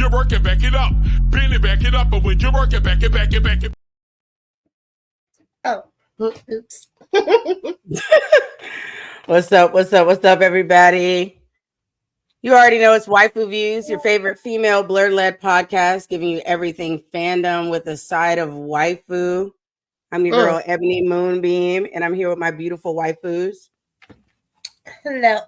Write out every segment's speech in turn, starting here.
you're working, back it up. Bend it, back it up. But when you're working, back it, back it, back it. Oh, oops. What's up, everybody? You already know it's Waifu Views, your favorite female blur-led podcast, giving you everything fandom with a side of waifu. I'm your girl, Ebony Moonbeam, and I'm here with my beautiful waifus. Hello.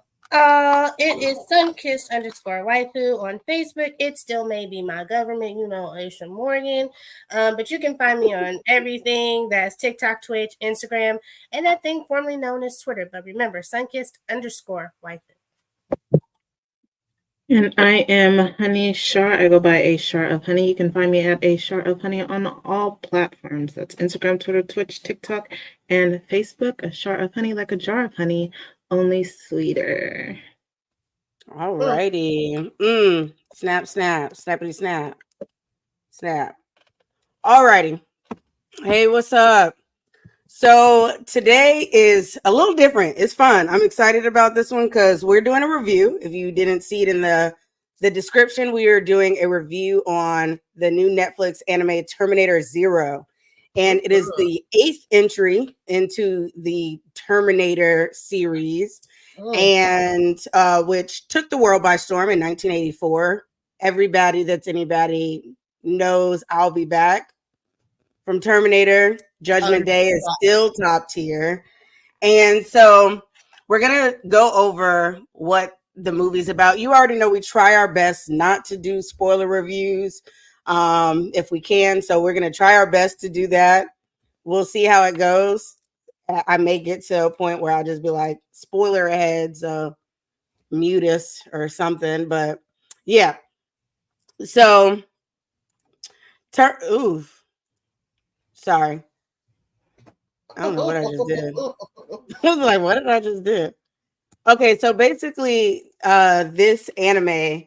It is sunkissed_waifu on Facebook. It still may be my government, Aisha Morgan. But you can find me on everything. That's TikTok, Twitch, Instagram, and that thing formerly known as Twitter. But remember, sunkissed_waifu. And I am Honey Shar. I go by A Shar of Honey. You can find me at A Shar of Honey on all platforms. That's Instagram, Twitter, Twitch, TikTok, and Facebook. A Shar of Honey, like a jar of honey, only sweeter. Alrighty. Snap, snap, snappity snap. Snap. Alrighty. Hey, what's up? So today is a little different. It's fun. I'm excited about this one because we're doing a review. If you didn't see it in the description, we are doing a review on the new Netflix anime Terminator Zero. And it is the 8th entry into the Terminator series, and which took the world by storm in 1984. Everybody that's anybody knows I'll Be Back from Terminator. Judgment Day is still top tier. And so we're going to go over what the movie's about. You already know we try our best not to do spoiler reviews if we can. So we're going to try our best to do that. We'll see how it goes. I may get to a point where I'll just be like, spoiler ahead, so mute us or something. But yeah. So, sorry. I don't know what I just did. I was like, what did I just do? Okay, so basically, this anime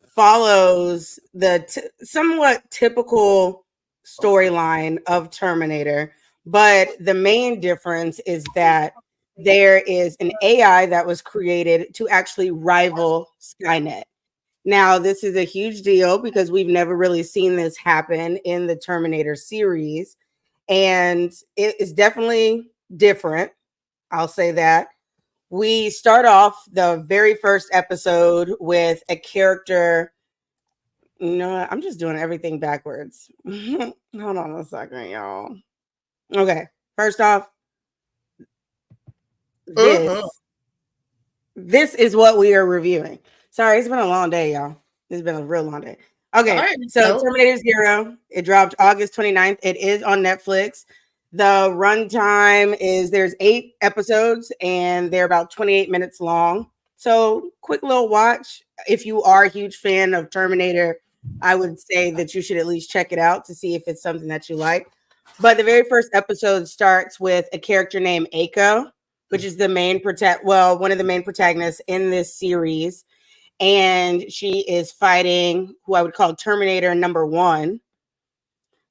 follows the somewhat typical storyline of Terminator, but the main difference is that there is an AI that was created to actually rival Skynet. Now, this is a huge deal because we've never really seen this happen in the Terminator series. And it is definitely different. I'll say that. We start off the very first episode with a character. You know what? I'm just doing everything backwards. Hold on a second, y'all. Okay. First off, this is what we are reviewing. Sorry, it's been a long day, y'all. It's been a real long day. Okay, so Terminator Zero, it dropped August 29th. It is on Netflix. The runtime is, there's 8 episodes and they're about 28 minutes long. So quick little watch. If you are a huge fan of Terminator, I would say that you should at least check it out to see if it's something that you like. But the very first episode starts with a character named Eiko, which is the main one of the main protagonists in this series. And she is fighting who I would call Terminator number 1,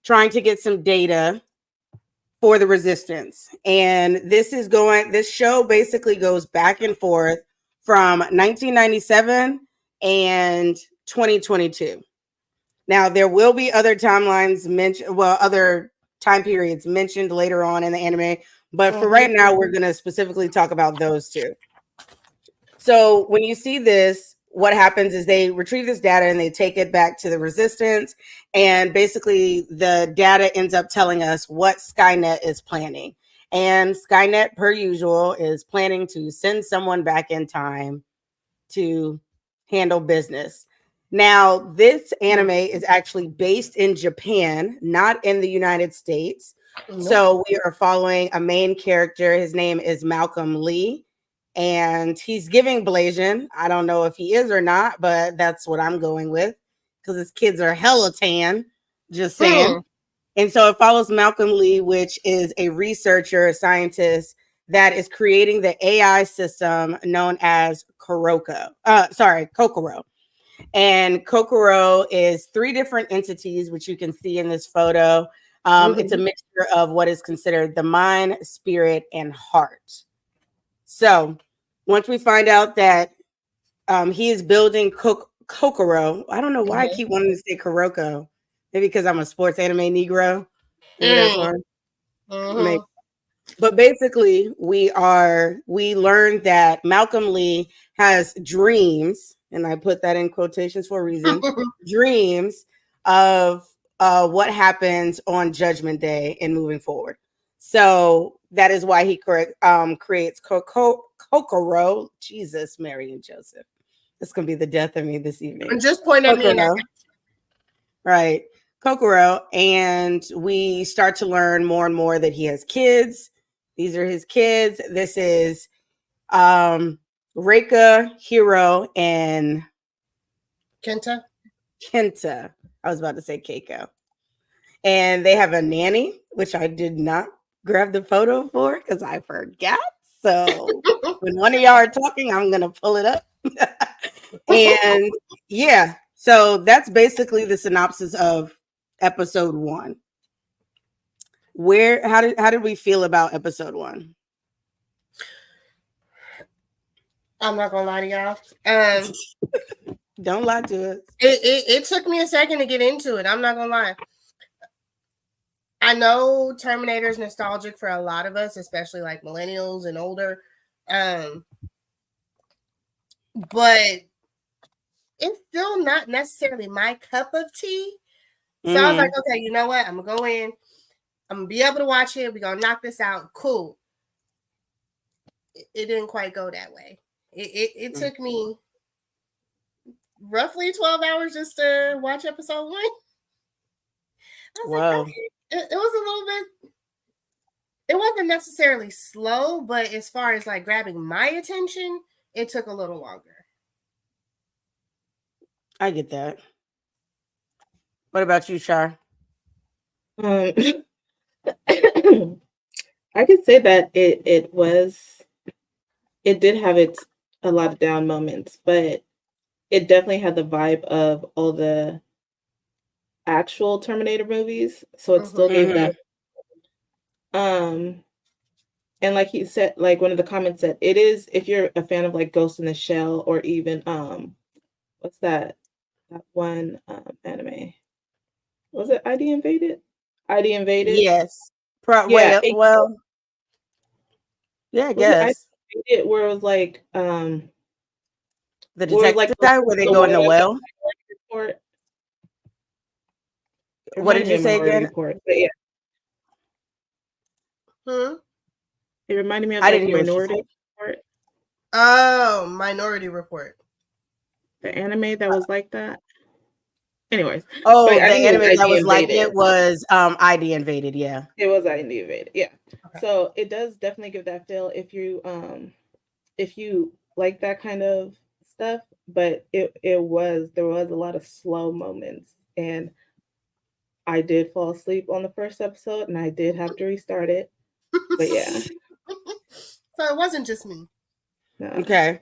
trying to get some data for the Resistance. And this show basically goes back and forth from 1997 and 2022. Now, there will be other timelines other time periods mentioned later on in the anime, but for right now, we're going to specifically talk about those two. So when you see this, what happens is they retrieve this data and they take it back to the Resistance. And basically the data ends up telling us what Skynet is planning. And Skynet, per usual, is planning to send someone back in time to handle business. Now, this anime is actually based in Japan, not in the United States. Nope. So we are following a main character. His name is Malcolm Lee. And he's giving Blasian. I don't know if he is or not, but that's what I'm going with because his kids are hella tan. Just saying. And so it follows Malcolm Lee, which is a researcher, a scientist that is creating the AI system known as Kokoro. And Kokoro is 3 different entities, which you can see in this photo. It's a mixture of what is considered the mind, spirit, and heart. So once we find out that he is building Kokoro. I don't know why I keep wanting to say Kuroko. Maybe because I'm a sports anime Negro. Maybe that's why. Maybe. But basically, we learned that Malcolm Lee has dreams, and I put that in quotations for a reason, dreams of what happens on Judgment Day and moving forward. So that is why he creates Kokoro. Jesus, Mary and Joseph. It's going to be the death of me this evening. And just point at me. Right. Kokoro. And we start to learn more and more that he has kids. These are his kids. This is Reika, Hiro, and Kenta. I was about to say Keiko. And they have a nanny, which I did not grab the photo for because I forgot. So when one of y'all are talking, I'm going to pull it up. And yeah, so that's basically the synopsis of episode 1. How did we feel about episode 1? I'm not gonna lie to y'all. Don't lie to us. It took me a second to get into it. I'm not gonna lie. I know Terminator is nostalgic for a lot of us, especially like millennials and older. But it's still not necessarily my cup of tea. So I was like, okay, you know what? I'm gonna go in. I'm gonna be able to watch it. We're gonna knock this out. Cool. It didn't quite go that way. It took me roughly 12 hours just to watch episode 1. Wow. Like, okay. It was a little bit. It wasn't necessarily slow, but as far as like grabbing my attention, it took a little longer. I get that. What about you, Shar? I could say that it did have a lot of down moments, but it definitely had the vibe of all the actual Terminator movies, so it still gave that. And like he said, like one of the comments said, it is, if you're a fan of like Ghost in the Shell or even what's that one anime? Was it ID Invaded? ID Invaded? Yes. Yeah, I guess. Where it was like the detective guy where they go in the well. What did you say again? Report, but yeah. It reminded me of like Minority Report. Oh, Minority Report. The anime that was like that. Anyways. Oh, the anime that was like it was ID Invaded, yeah. It was ID Invaded, yeah. Okay. So it does definitely give that feel if you like that kind of stuff, but there was a lot of slow moments, and I did fall asleep on the first episode and I did have to restart it. But yeah. So it wasn't just me. No. Okay.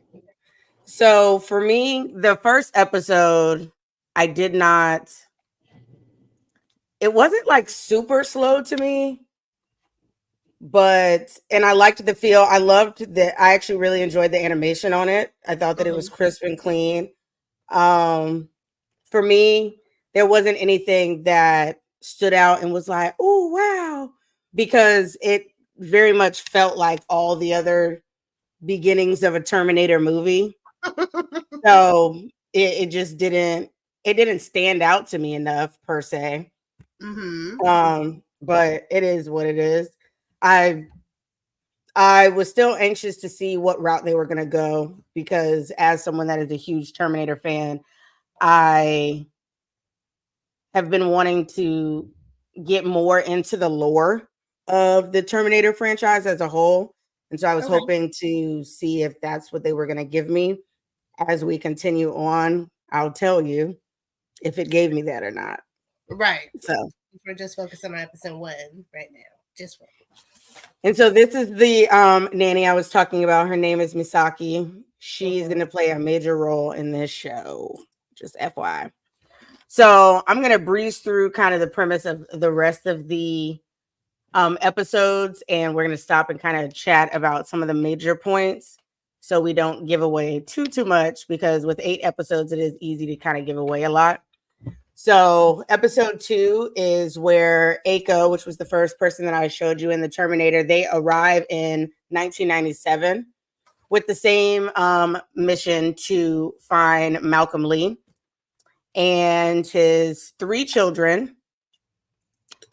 So for me, the first episode, it wasn't like super slow to me, and I liked the feel. I actually really enjoyed the animation on it. I thought that it was crisp and clean. For me, there wasn't anything that stood out and was like, oh, wow, because it very much felt like all the other beginnings of a Terminator movie. So it just didn't stand out to me enough per se. But it is what it is. I was still anxious to see what route they were going to go, because as someone that is a huge Terminator fan, I have been wanting to get more into the lore of the Terminator franchise as a whole. And so I was hoping to see if that's what they were going to give me. As we continue on, I'll tell you if it gave me that or not. Right. So we're just focusing on episode 1 right now. Just one. And so this is the nanny I was talking about. Her name is Misaki. She's going to play a major role in this show. Just FYI. So I'm going to breeze through kind of the premise of the rest of the episodes, and we're going to stop and kind of chat about some of the major points. so we don't give away too much, because with 8 episodes, it is easy to kind of give away a lot. So episode 2 is where Eiko, which was the first person that I showed you in the Terminator, they arrive in 1997 with the same mission to find Malcolm Lee, and his 3 children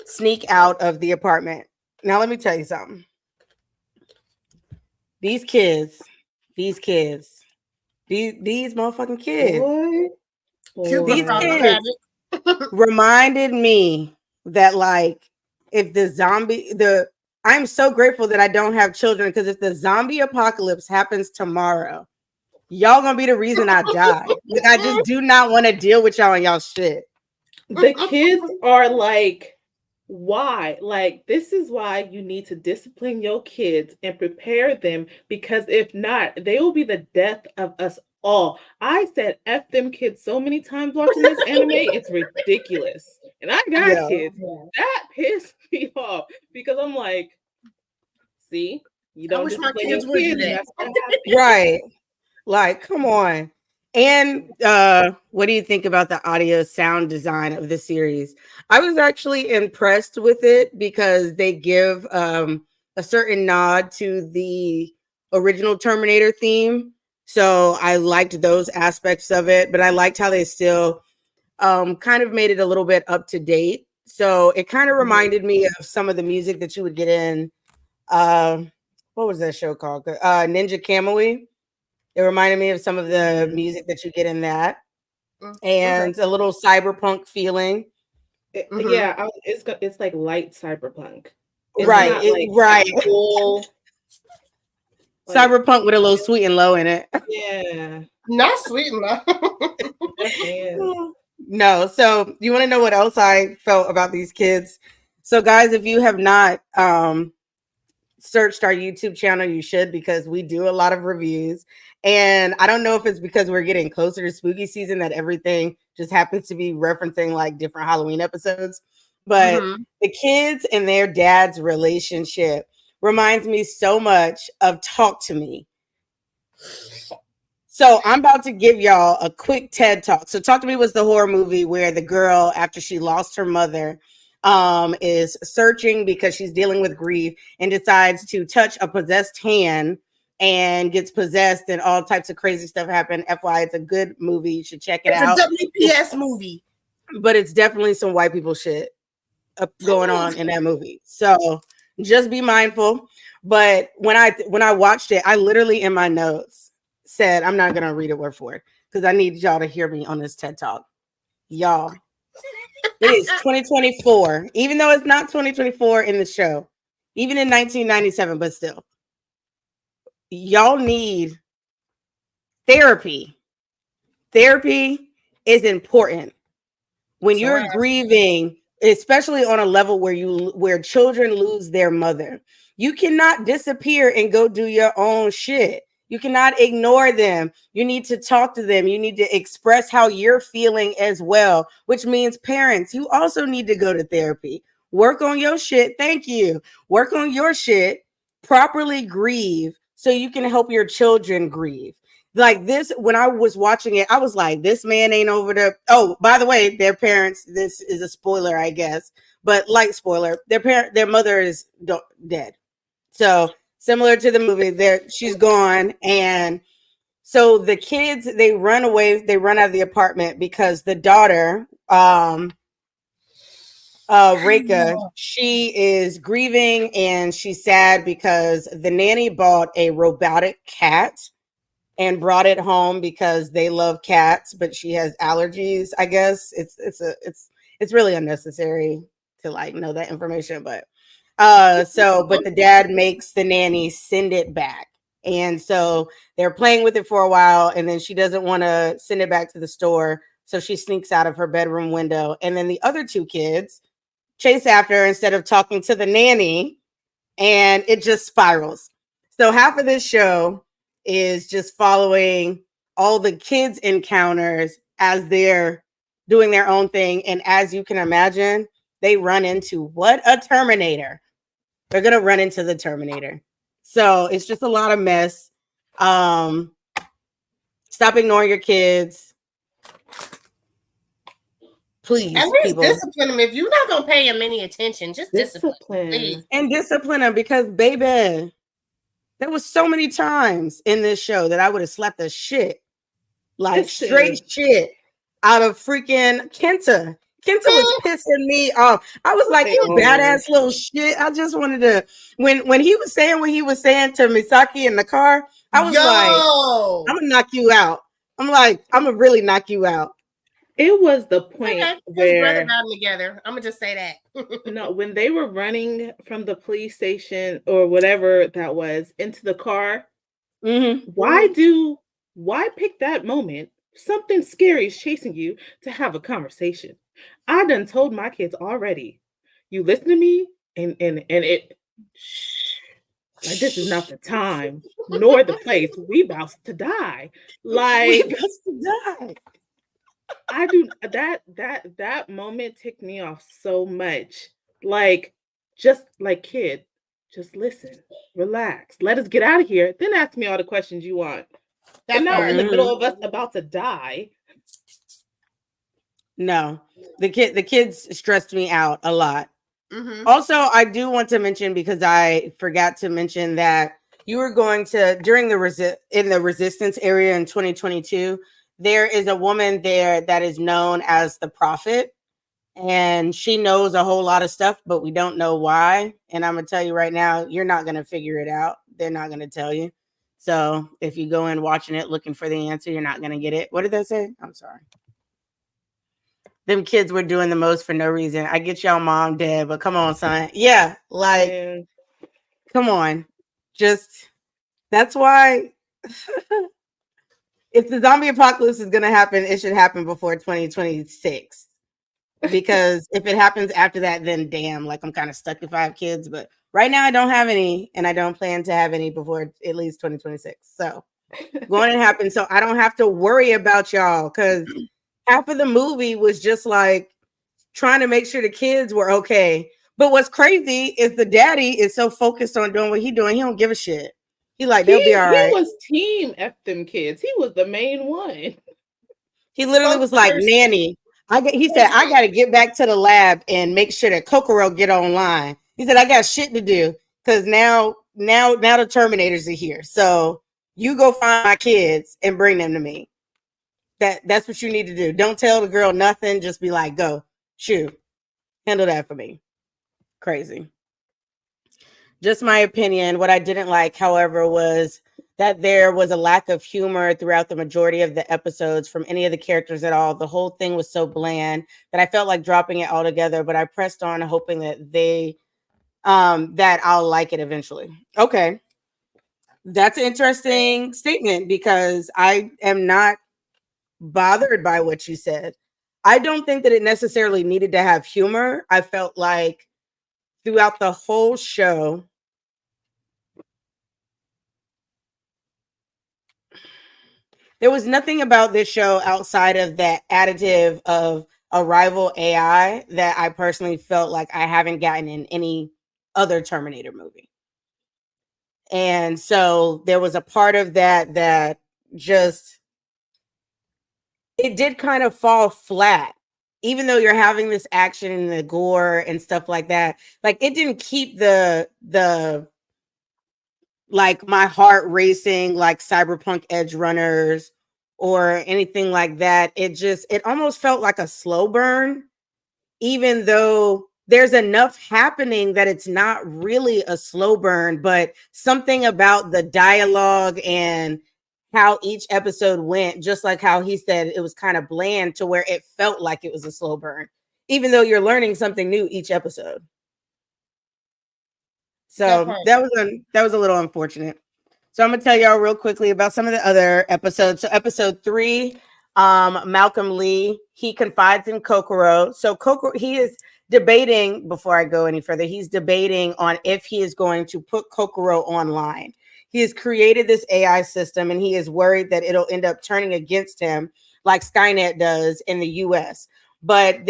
sneak out of the apartment. Now, let me tell you something. These motherfucking kids, these kids reminded me that, like, if I'm so grateful that I don't have children, because if the zombie apocalypse happens tomorrow, y'all gonna be the reason I die. Like, I just do not want to deal with y'all and y'all shit. The kids are like, why? Like, this is why you need to discipline your kids and prepare them, because if not, they will be the death of us all. I said F them kids so many times watching this anime, it's ridiculous. And I got kids. That pissed me off, because I'm like, see, you don't discipline your kids, and that's what happens. Right. Like, come on. And what do you think about the audio sound design of the series? I was actually impressed with it, because they give a certain nod to the original Terminator theme. So I liked those aspects of it, but I liked how they still kind of made it a little bit up to date. So it kind of reminded me of some of the music that you would get in, what was that show called? Ninja Kamui. It reminded me of some of the music that you get in that, and a little cyberpunk feeling. Yeah, it's like light cyberpunk. It's right, right. Cool, cyberpunk with a little sweet and low in it. Yeah, not sweet and low. No. So you want to know what else I felt about these kids? So, guys, if you have not searched our YouTube channel, you should, because we do a lot of reviews. And I don't know if it's because we're getting closer to spooky season that everything just happens to be referencing like different Halloween episodes. But the kids and their dad's relationship reminds me so much of Talk to Me. So I'm about to give y'all a quick TED Talk. So Talk to Me was the horror movie where the girl, after she lost her mother, is searching because she's dealing with grief, and decides to touch a possessed hand and gets possessed, and all types of crazy stuff happen. FYI, it's a good movie. You should check it out. It's a WPS movie. But it's definitely some white people shit going on in that movie. So just be mindful. But when I watched it, I literally in my notes said, I'm not going to read it word for word, because I need y'all to hear me on this TED Talk. Y'all, it is 2024, even though it's not 2024 in the show, even in 1997, but still. Y'all need therapy. Therapy is important when you're grieving, especially on a level where children lose their mother. You cannot disappear and go do your own shit. You cannot ignore them. You need to talk to them. You need to express how you're feeling as well, which means parents, you also need to go to therapy. Work on your shit. Thank you. Work on your shit. Properly grieve, so you can help your children grieve. Like this, when I was watching it, I was like, this man ain't over there. Oh, by the way, their parents, this is a spoiler, I guess, but light spoiler, their mother is dead. So similar to the movie, she's gone. And so the kids, they run away, they run out of the apartment because the daughter, Reika, she is grieving and she's sad because the nanny bought a robotic cat and brought it home because they love cats, but she has allergies. I guess it's really unnecessary to like know that information, but but the dad makes the nanny send it back. And so they're playing with it for a while, and then she doesn't want to send it back to the store, so she sneaks out of her bedroom window, and then the other 2 kids chase after her instead of talking to the nanny, and it just spirals. So half of this show is just following all the kids' encounters as they're doing their own thing. And as you can imagine, they run into a Terminator. They're going to run into the Terminator. So it's just a lot of mess. Stop ignoring your kids. Please, at least people. discipline them. If you're not gonna pay them any attention, just discipline. Please. And discipline them, because baby, there was so many times in this show that I would have slapped the shit, like straight shit, out of freaking Kenta. Kenta was pissing me off. I was like, you badass little shit. I just wanted to, when he was saying what he was saying to Misaki in the car, I was like, I'm gonna knock you out. I'm like, I'm gonna really knock you out. It was the point where his brother got them together. I'm gonna just say that. No, when they were running from the police station or whatever that was into the car, why pick that moment? Something scary is chasing you to have a conversation. I done told my kids already. You listen to me, and it. Like, this is not the time nor the place. We about to die. Like, we about to die. I do that moment ticked me off so much. Like, just like, kid, just listen, relax, let us get out of here. Then ask me all the questions you want. And now in the middle of us about to die. No, the kids stressed me out a lot. Also, I do want to mention, because I forgot to mention, that you were going to, during the in the resistance area in 2022, there is a woman there that is known as the Prophet, and she knows a whole lot of stuff, but we don't know why. And I'm gonna tell you right now, you're not gonna figure it out. They're not gonna tell you. So if you go in watching it looking for the answer, you're not gonna get it. What did they say? I'm sorry. Them kids were doing the most for no reason. I get y'all mom dead, but come on, son. Yeah, like, come on. Just, that's why if the zombie apocalypse is going to happen, it should happen before 2026. Because if it happens after that, then damn, like, I'm kind of stuck if I have kids. But right now I don't have any, and I don't plan to have any before at least 2026. So going to happen. So I don't have to worry about y'all, because half of the movie was just like trying to make sure the kids were okay. But what's crazy is the daddy is so focused on doing what he's doing, he don't give a shit. He like, they'll be all right. He was team F them kids. He was the main one. He literally was like, nanny. He said, I got to get back to the lab and make sure that Kokoro get online. He said, I got shit to do, because now the Terminators are here. So you go find my kids and bring them to me. That's what you need to do. Don't tell the girl nothing. Just be like, go, shoot, handle that for me. Crazy. Just my opinion. What I didn't like, however, was that there was a lack of humor throughout the majority of the episodes from any of the characters at all. The whole thing was so bland that I felt like dropping it all together, but I pressed on hoping that that I'll like it eventually. Okay. That's an interesting statement, because I am not bothered by what you said. I don't think that it necessarily needed to have humor. I felt like throughout the whole show, there was nothing about this show outside of that additive of a rival AI that I personally felt like I haven't gotten in any other Terminator movie. And so there was a part of that just, it did kind of fall flat, even though you're having this action and the gore and stuff like that. Like, it didn't keep the like my heart racing like Cyberpunk Edge Runners or anything like that. It almost felt like a slow burn, even though there's enough happening that it's not really a slow burn, but something about the dialogue and how each episode went, just like how he said, it was kind of bland to where it felt like it was a slow burn, even though you're learning something new each episode. So that was a little unfortunate. So I'm gonna tell y'all real quickly about some of the other episodes. So episode 3, Malcolm Lee, he confides in Kokoro. So Kokoro, he is debating, before I go any further, he's debating on if he is going to put Kokoro online. He has created this AI system, and he is worried that it'll end up turning against him like Skynet does in the US. But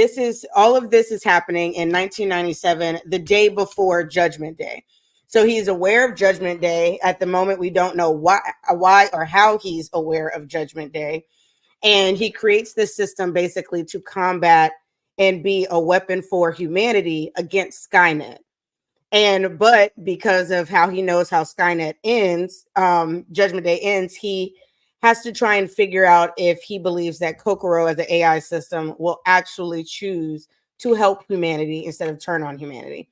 all of this is happening in 1997, the day before Judgment Day. So he's aware of Judgment Day. At the moment, we don't know why or how he's aware of Judgment Day. And he creates this system basically to combat and be a weapon for humanity against Skynet. But because of how he knows how Skynet ends, Judgment Day ends, he has to try and figure out if he believes that Kokoro as an AI system will actually choose to help humanity instead of turn on humanity.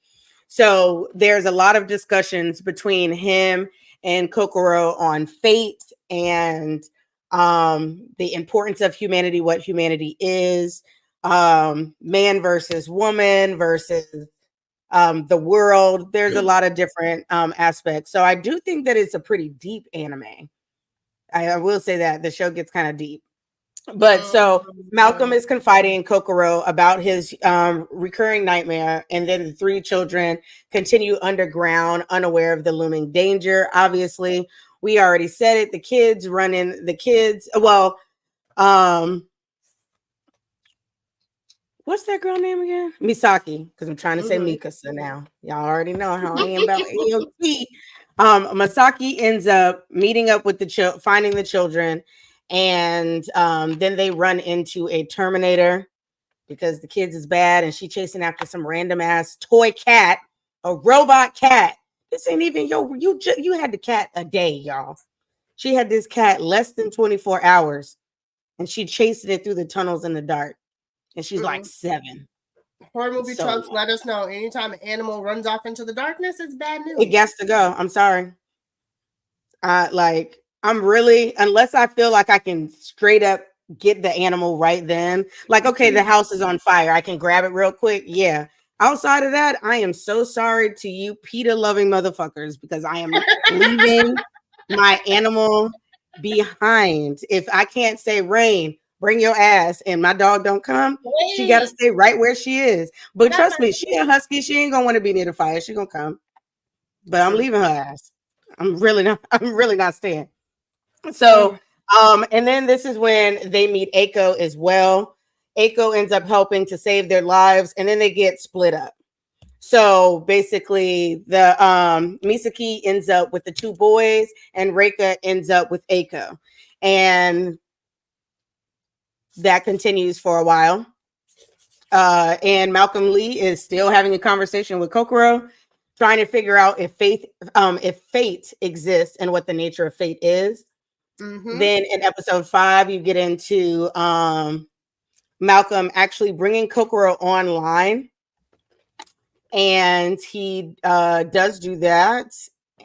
So there's a lot of discussions between him and Kokoro on fate and the importance of humanity, what humanity is, man versus woman versus the world. There's a lot of different aspects. So I do think that it's a pretty deep anime. I will say that the show gets kind of deep. But so Malcolm is confiding in Kokoro about his recurring nightmare, and then the three children continue underground, unaware of the looming danger. Obviously, we already said it. The kids run in. Well, what's that girl name again? Misaki, because I'm trying to say Mikasa now. Y'all already know how I am about AOT. Masaki ends up meeting up with finding the children, and then they run into a Terminator because the kids is bad, and she chasing after some random ass toy cat, a robot cat. This ain't even you had the cat a day, y'all. She had this cat less than 24 hours, and she chased it through the tunnels in the dark. And she's like 7. Horror movie chunks let us know anytime an animal runs off into the darkness, it's bad news. It has to go. I'm sorry. I'm really, unless I feel like I can straight up get the animal right then. Like, okay, the house is on fire. I can grab it real quick. Yeah. Outside of that, I am so sorry to you PETA loving motherfuckers because I am leaving my animal behind. If I can't say Rain, bring your ass, and my dog don't come, she got to stay right where she is. But trust me, she a husky. She ain't gonna want to be near the fire. She gonna come. But I'm leaving her ass. I'm really not staying. So, and then this is when they meet Eiko as well. Eiko ends up helping to save their lives, and then they get split up. So basically, the Misaki ends up with the 2 boys, and Reika ends up with Eiko. And that continues for a while. And Malcolm Lee is still having a conversation with Kokoro, trying to figure out if fate exists and what the nature of fate is. Then in episode 5, you get into Malcolm actually bringing Kokoro online, and he does do that,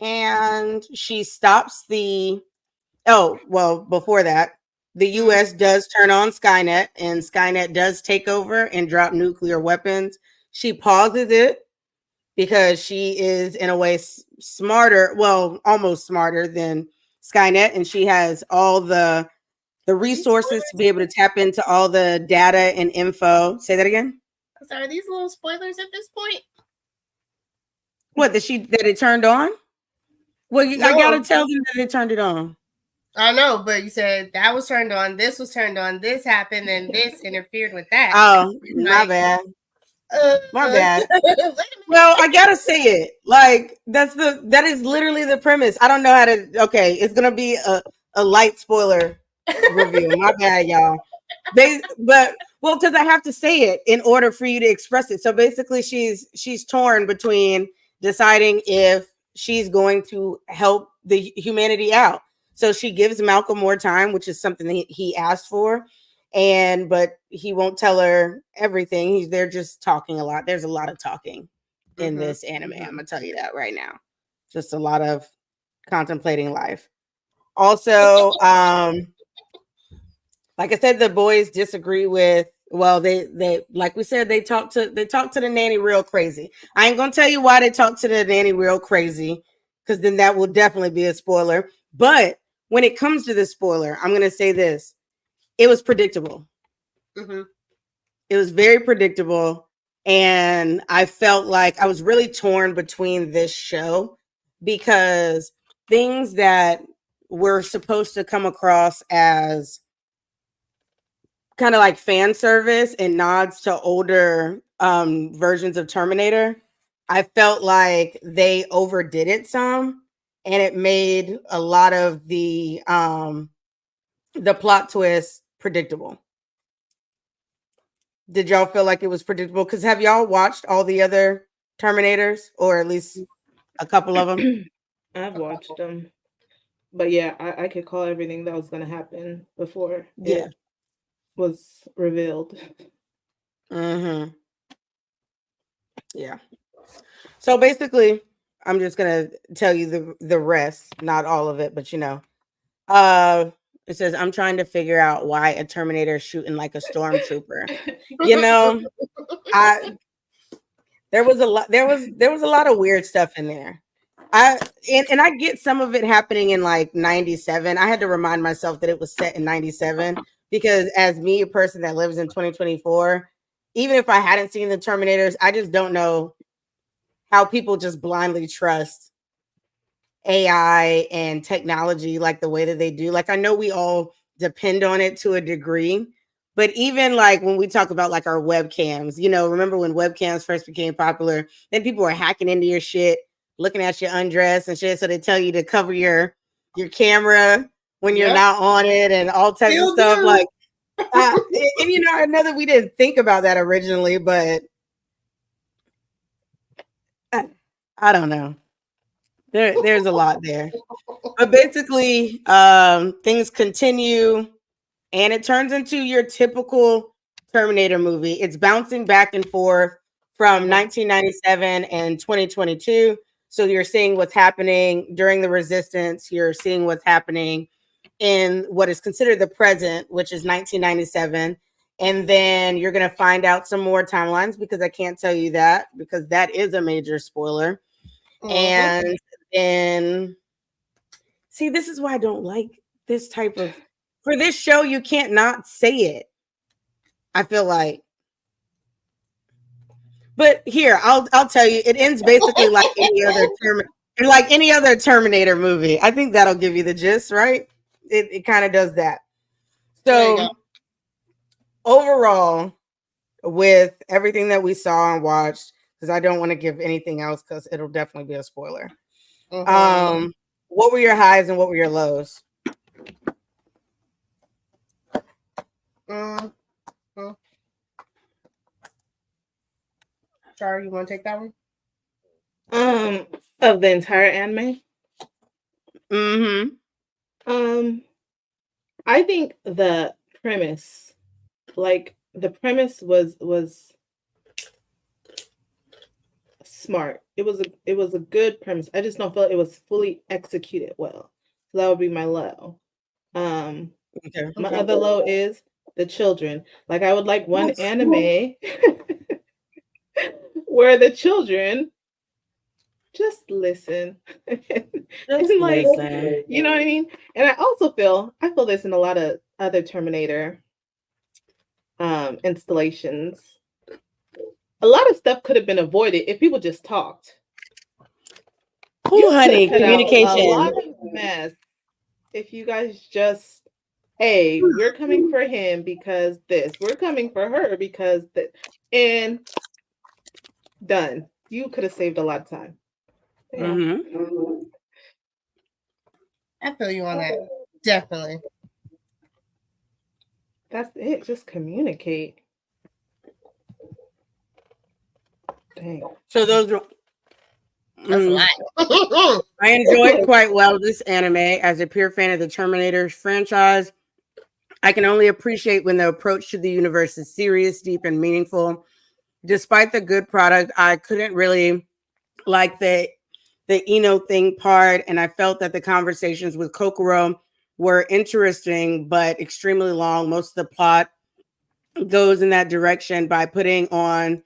and she stops before that, the U.S. does turn on Skynet, and Skynet does take over and drop nuclear weapons. She pauses it because she is, in a way, smarter, well, almost smarter than Skynet, and she has all the resources to be able to tap into all the data and info. Say that again? So are these little spoilers at this point? What, that it turned on? Well, no. I gotta tell them that it turned it on. I know, but you said that was turned on, this was turned on, this happened, and this interfered with that. Oh, my bad. My bad. Well, I gotta say it. Like, that is literally the premise. I don't know how to. Okay, it's gonna be a light spoiler review. My bad, y'all. Because I have to say it in order for you to express it. So basically, she's torn between deciding if she's going to help the humanity out. So she gives Malcolm more time, which is something that he asked for. But he won't tell her everything. They're just talking a lot. There's a lot of talking in this anime. I'm gonna tell you that right now. Just a lot of contemplating life. Also, like I said, the boys disagree with. Well, they like we said, they talk to the nanny real crazy. I ain't gonna tell you why they talk to the nanny real crazy, because then that will definitely be a spoiler. But when it comes to this spoiler, I'm gonna say this. It was predictable. It was very predictable. And I felt like I was really torn between this show because things that were supposed to come across as kind of like fan service and nods to older versions of Terminator I felt like they overdid it some, and it made a lot of the plot twist predictable. Did y'all feel like it was predictable? Because have y'all watched all the other Terminators, or at least a couple of them? I've watched them, but yeah, I could call everything that was going to happen before it was revealed. Mm-hmm. Yeah. So basically, I'm just gonna tell you the rest, not all of it, but it says I'm trying to figure out why a Terminator is shooting like a stormtrooper. There was a lot. There was a lot of weird stuff in there. I get some of it happening in like 97. I had to remind myself that it was set in 97 because as me, a person that lives in 2024, even if I hadn't seen the Terminators, I just don't know how people just blindly trust AI and technology like the way that they do. Like I know we all depend on it to a degree, but even like when we talk about like our webcams, remember when webcams first became popular, then people were hacking into your shit, looking at your undress and shit, so they tell you to cover your camera when you're not on it and all types of stuff. Like and I know that we didn't think about that originally, but I don't know. There's a lot there. But basically, things continue and it turns into your typical Terminator movie. It's bouncing back and forth from 1997 and 2022. So you're seeing what's happening during the resistance. You're seeing what's happening in what is considered the present, which is 1997. And then you're going to find out some more timelines because I can't tell you that because that is a major spoiler. And then, see, this is why I don't like this type of, for this show, you can't not say it. I feel like, but here, I'll tell you, it ends basically like any other Terminator movie. I think that'll give you the gist, right? It kind of does that. So overall, with everything that we saw and watched, because I don't want to give anything else because it'll definitely be a spoiler. What were your highs and what were your lows? Char, you want to take that one? Of the entire anime? I think the premise, was smart. It was a good premise. I just don't feel it was fully executed well. So that would be my low. My other low is the children. Like I would like one anime where the children just listen. Listen. You know what I mean? And I feel this in a lot of other Terminator installations. A lot of stuff could have been avoided if people just talked. Honey, communication. A lot of mess if you guys just, hey, we're coming for him because this, we're coming for her because that, and done. You could have saved a lot of time. I feel you on that. Definitely. That's it. Just communicate. Dang. So those are. That's a lot. I enjoyed quite well this anime as a pure fan of the Terminator franchise. I can only appreciate when the approach to the universe is serious, deep, and meaningful. Despite the good product, I couldn't really like the Eno thing part, and I felt that the conversations with Kokoro were interesting but extremely long. Most of the plot goes in that direction by putting on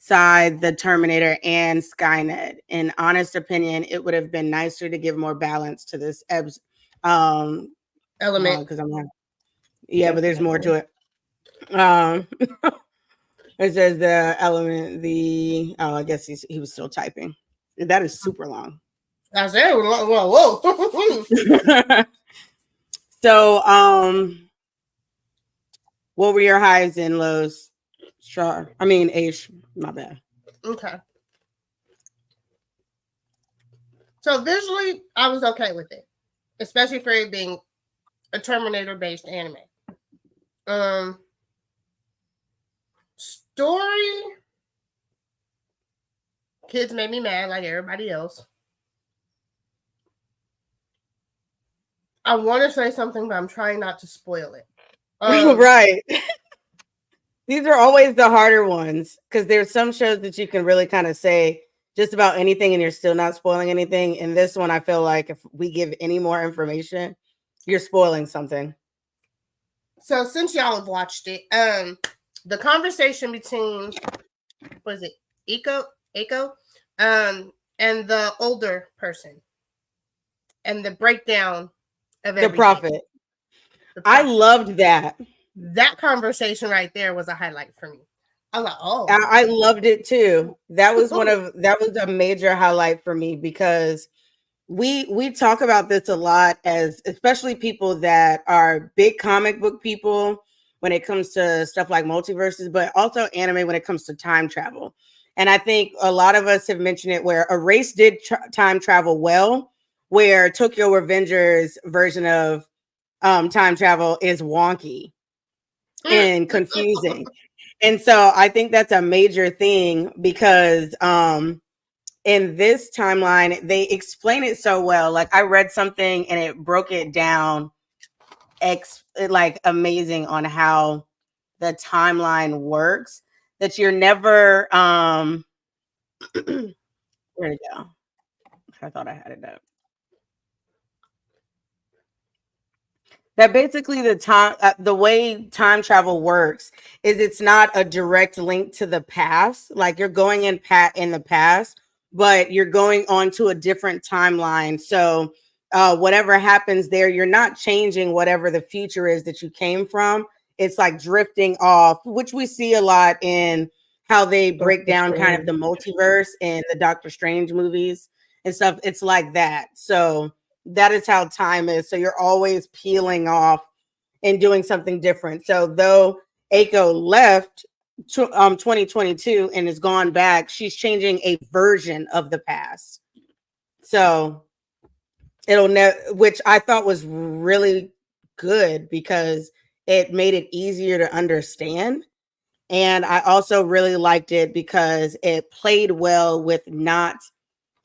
side the Terminator and Skynet. In honest opinion, it would have been nicer to give more balance to this element because I'm like, but there's more to it. It says the element, I guess he was still typing. That is super long. I said, whoa. So, what were your highs and lows? Sure. I mean, H, my bad. Okay. So visually, I was okay with it, especially for it being a Terminator-based anime. Story, kids made me mad like everybody else. I want to say something, but I'm trying not to spoil it. Right. These are always the harder ones because there's some shows that you can really kind of say just about anything and you're still not spoiling anything. In this one, I feel like if we give any more information, you're spoiling something. So since y'all have watched it, the conversation between was it Eiko, and the older person, and the breakdown of everything. The prophet. I loved that. That conversation right there was a highlight for me. I was like, oh, I loved it too. That was that was a major highlight for me because we talk about this a lot as especially people that are big comic book people when it comes to stuff like multiverses, but also anime when it comes to time travel. And I think a lot of us have mentioned it where Erase did time travel well, where Tokyo Revengers version of time travel is wonky and confusing. And so I think that's a major thing because in this timeline, they explain it so well. Like I read something and it broke it down like amazing on how the timeline works that you're never where'd it go? I thought I had it up. That basically the way time travel works is it's not a direct link to the past. Like you're going in the past, but you're going on to a different timeline. So whatever happens there, you're not changing whatever the future is that you came from. It's like drifting off, which we see a lot in how they break down kind of the multiverse in the Doctor Strange movies and stuff. It's like that. So that is how time is. So you're always peeling off and doing something different. So though Eiko left 2022 and has gone back, she's changing a version of the past. So which I thought was really good because it made it easier to understand. And I also really liked it because it played well with not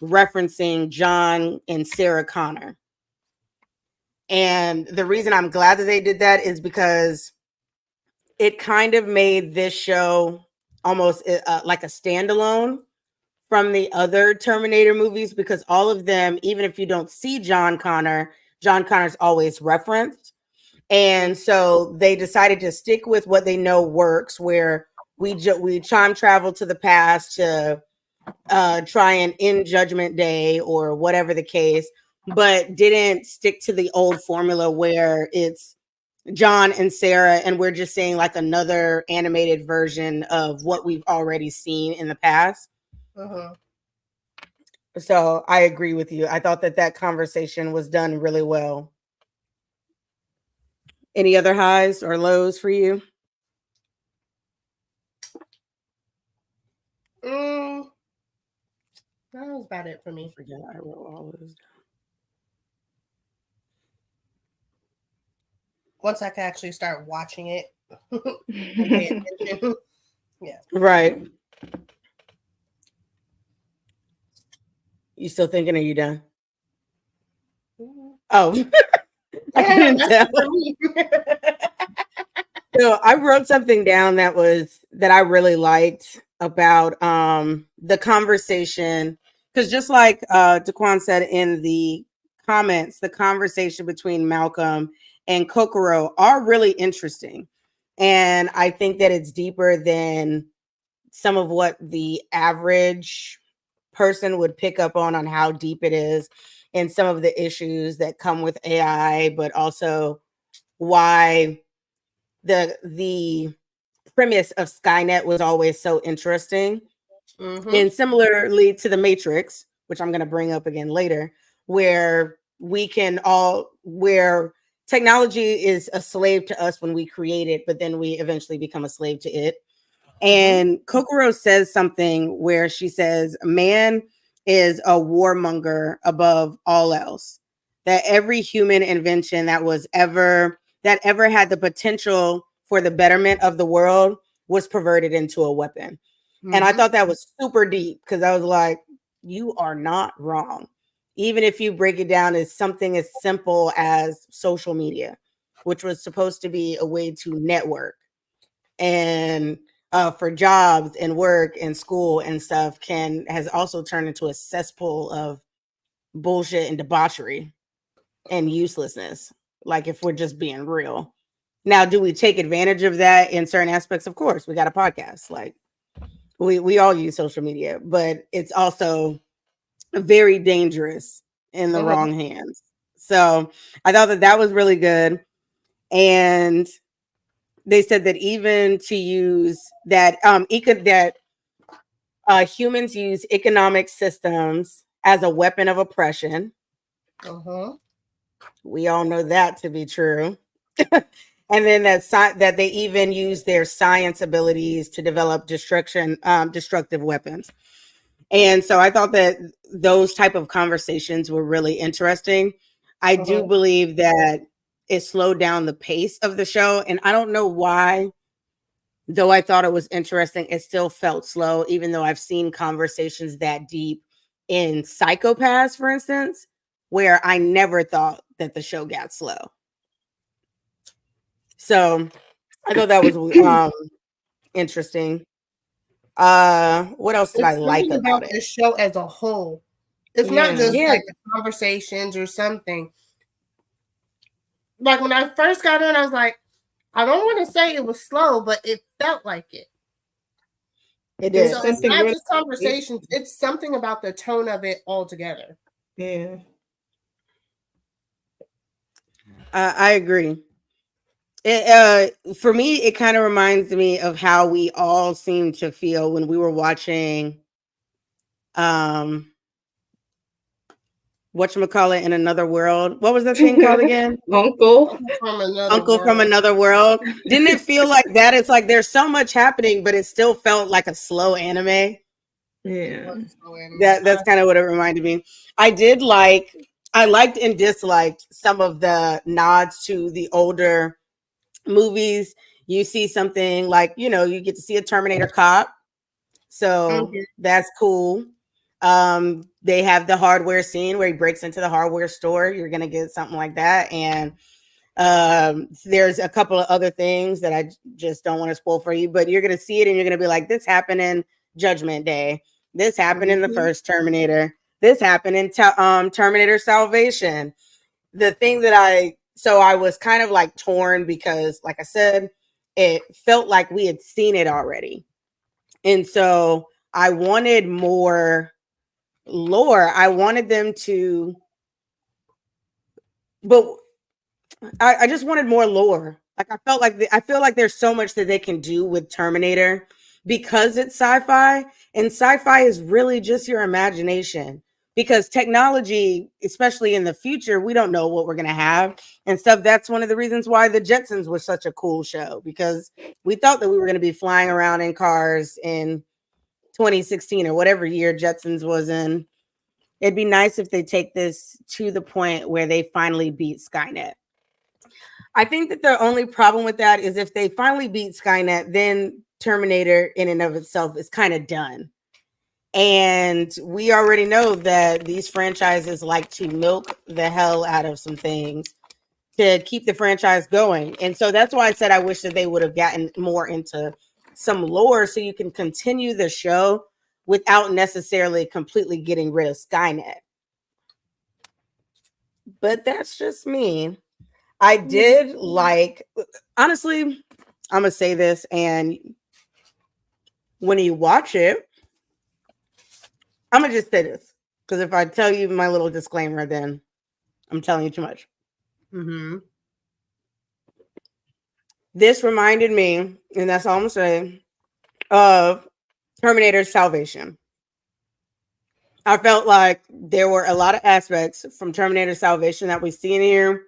referencing John and Sarah Connor. And the reason I'm glad that they did that is because it kind of made this show almost like a standalone from the other Terminator movies because all of them, even if you don't see John Connor's always referenced. And so they decided to stick with what they know works, where we time travel to the past to try and end Judgment Day or whatever the case, but didn't stick to the old formula where it's John and Sarah and we're just seeing like another animated version of what we've already seen in the past. So I agree with you. I thought that conversation was done really well. Any other highs or lows for you? That was about it for me. I forget. I wrote all of those down. Once I can actually start watching it and pay attention. Yeah. Right. You still thinking? Are you done? Oh, I couldn't tell. So I wrote something down that I really liked about the conversation, because just like Daquan said in the comments, the conversation between Malcolm and Kokoro are really interesting. And I think that it's deeper than some of what the average person would pick up on how deep it is and some of the issues that come with AI, but also why the premise of Skynet was always so interesting. And similarly to the Matrix, which I'm going to bring up again later, where where technology is a slave to us when we create it, but then we eventually become a slave to it. And Kokoro says something where she says, man is a warmonger above all else. That every human invention that ever had the potential for the betterment of the world was perverted into a weapon. Mm-hmm. And I thought that was super deep because I was like, you are not wrong. Even if you break it down as something as simple as social media, which was supposed to be a way to network and for jobs and work and school and stuff, has also turned into a cesspool of bullshit and debauchery and uselessness. Like, if we're just being real. Now, do we take advantage of that in certain aspects? Of course, we got a podcast. Like, we all use social media, but it's also very dangerous in the wrong hands. So I thought that was really good. And they said that even to use that, humans use economic systems as a weapon of oppression. We all know that to be true. And then that they even use their science abilities to develop destructive weapons. And so I thought that those type of conversations were really interesting. I do believe that it slowed down the pace of the show. And I don't know why, though I thought it was interesting, it still felt slow, even though I've seen conversations that deep in Psychopaths, for instance, where I never thought that the show got slow. So I thought that was interesting. What else did I like about it? The show as a whole. It's not just like the conversations or something. Like, when I first got in, I was like, I don't want to say it was slow, but it felt like it. It is. So it's not just conversations. It's something about the tone of it altogether. Yeah. I agree. For me, it kind of reminds me of how we all seem to feel when we were watching whatchamacallit, In Another World. What was that thing called again? Uncle from Another World. Didn't it feel like that? It's like there's so much happening, but it still felt like a slow anime. Yeah. That's kind of what it reminded me. I liked and disliked some of the nods to the older movies. You see something like, you get to see a Terminator cop. So that's cool. They have the hardware scene where he breaks into the hardware store. You're going to get something like that. And there's a couple of other things that I just don't want to spoil for you, but you're going to see it and you're going to be like, this happened in Judgment Day. This happened in the first Terminator. This happened in Terminator Salvation. The thing that I was kind of like torn because, like I said, it felt like we had seen it already. And so I wanted more lore. I wanted them to, but I just wanted more lore. Like, I feel like there's so much that they can do with Terminator because it's sci-fi, and sci-fi is really just your imagination. Because technology, especially in the future, we don't know what we're going to have and stuff. That's one of the reasons why the Jetsons was such a cool show, because we thought that we were going to be flying around in cars in 2016 or whatever year Jetsons was in. It'd be nice if they take this to the point where they finally beat Skynet. I think that the only problem with that is if they finally beat Skynet, then Terminator in and of itself is kind of done. And we already know that these franchises like to milk the hell out of some things to keep the franchise going. And so that's why I said I wish that they would have gotten more into some lore so you can continue the show without necessarily completely getting rid of Skynet. But that's just me. I did like, honestly, I'm going to say this, and when you watch it, I'm going to just say this, because if I tell you my little disclaimer, then I'm telling you too much. This reminded me, and that's all I'm going to say, of Terminator Salvation. I felt like there were a lot of aspects from Terminator Salvation that we see in here